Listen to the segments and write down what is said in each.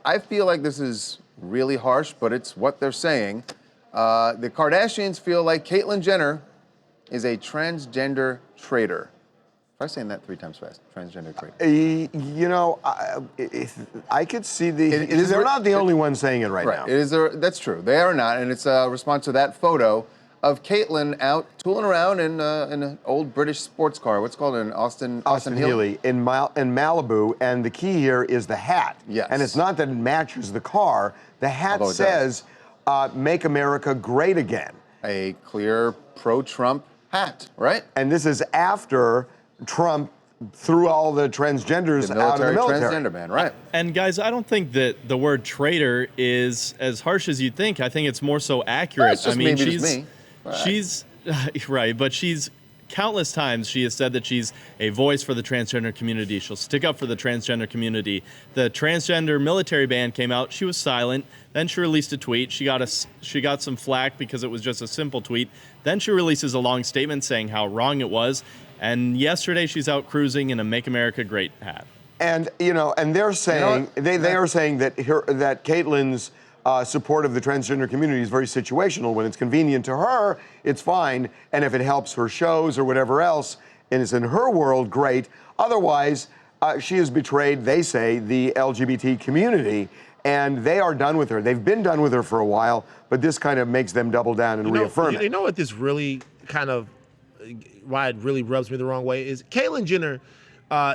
I feel like this is really harsh, but it's what they're saying. The Kardashians feel like Caitlyn Jenner is a transgender traitor. Try saying that 3 times fast. Transgender traitor. You know, I could see they're not the only ones saying it right now. That's true. They are not, and it's a response to that photo of Caitlyn out tooling around in an old British sports car. What's it called? An Austin Healey in Malibu, and the key here is the hat. Yes. And it's not that it matches the car. The hat says, "Make America Great Again." A clear pro-Trump hat, right? And this is after Trump threw all the transgenders out of the military. Transgender ban, right? And guys, I don't think that the word traitor is as harsh as you'd think. I think it's more so accurate. It's just she's right, but she's countless times she has said that she's a voice for the transgender community. She'll stick up for the transgender community. The transgender military ban came out. She was silent. Then she released a tweet. She got some flack because it was just a simple tweet. Then she releases a long statement saying how wrong it was. And yesterday she's out cruising in a "Make America Great" hat. And and they're saying they are saying that Caitlyn's support of the transgender community is very situational. When it's convenient to her, it's fine, and if it helps her shows or whatever else, and it's in her world, great. Otherwise, she has betrayed, they say, the LGBT community, and they are done with her. They've been done with her for a while, but this kind of makes them double down and reaffirm it. You know what this really kind of, why it really rubs me the wrong way is Caitlyn Jenner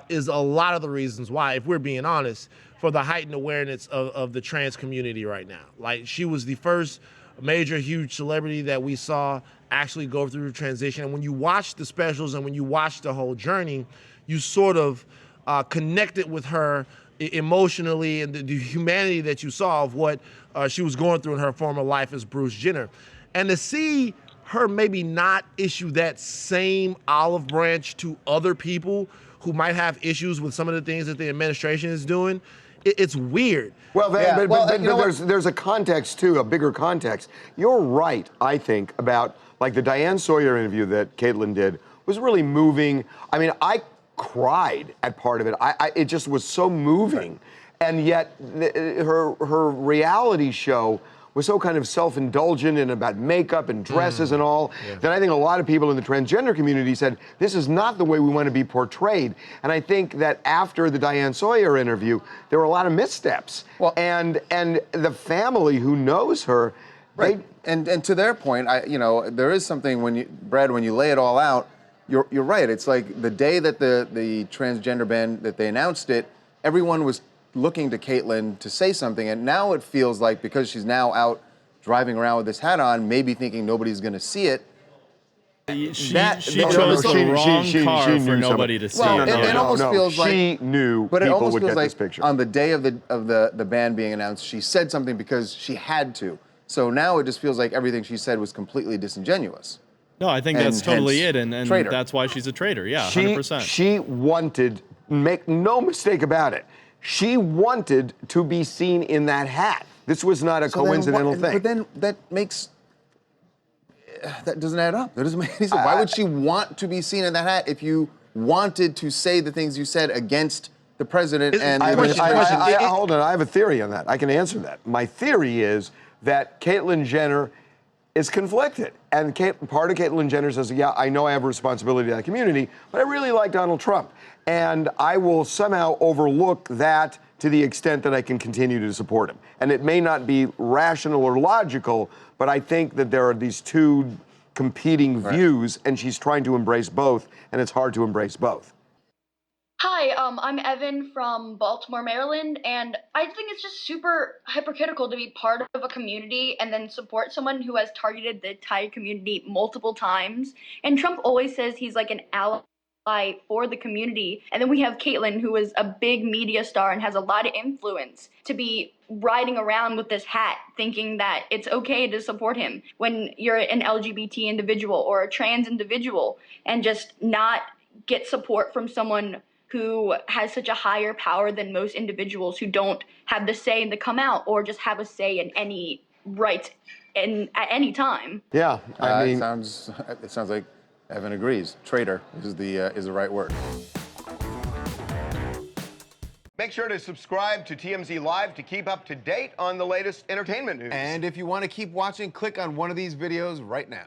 is a lot of the reasons why, if we're being honest, for the heightened awareness of the trans community right now. Like, she was the first major, huge celebrity that we saw actually go through the transition. And when you watch the specials and when you watch the whole journey, you sort of connected with her emotionally and the humanity that you saw of what she was going through in her former life as Bruce Jenner. And to see her maybe not issue that same olive branch to other people who might have issues with some of the things that the administration is doing, it's weird. Well, there's a context too, a bigger context. You're right, I think, about like the Diane Sawyer interview that Caitlyn did was really moving. I mean, I cried at part of it. It just was so moving, and yet her reality show was so kind of self-indulgent and about makeup and dresses and all, that I think a lot of people in the transgender community said, this is not the way we want to be portrayed. And I think that after the Diane Sawyer interview, there were a lot of missteps. Well, and the family who knows her, right? And to their point, there is something when you lay it all out, you're right. It's like the day that the transgender ban, that they announced it, everyone was looking to Caitlyn to say something, and now it feels like because she's now out driving around with this hat on, maybe thinking nobody's going to see it. She chose the wrong car for nobody to see. Well, it almost feels like she knew but it people almost would feels get like this picture. On the day of the ban being announced, she said something because she had to. So now it just feels like everything she said was completely disingenuous. No, I think that's totally it, and that's why she's a traitor. Yeah, 100%. She wanted, make no mistake about it, she wanted to be seen in that hat. This was not a coincidental thing. But then that doesn't add up. That doesn't make any sense. Why would she want to be seen in that hat if you wanted to say the things you said against the president and the administration? Hold on, I have a theory on that. I can answer that. My theory is that Caitlyn Jenner is conflicted. And part of Caitlyn Jenner says, yeah, I know I have a responsibility to that community, but I really like Donald Trump. And I will somehow overlook that to the extent that I can continue to support him. And it may not be rational or logical, but I think that there are these two competing views, and she's trying to embrace both, and it's hard to embrace both. Hi, I'm Evan from Baltimore, Maryland, and I think it's just super hypocritical to be part of a community and then support someone who has targeted the entire community multiple times. And Trump always says he's like an ally for the community. And then we have Caitlyn, who is a big media star and has a lot of influence, to be riding around with this hat thinking that it's okay to support him when you're an LGBT individual or a trans individual, and just not get support from someone who has such a higher power than most individuals who don't have the say in the come out or just have a say in any right at any time. Yeah, I mean, it sounds like Evan agrees. Traitor is the right word. Make sure to subscribe to TMZ Live to keep up to date on the latest entertainment news. And if you want to keep watching, click on one of these videos right now.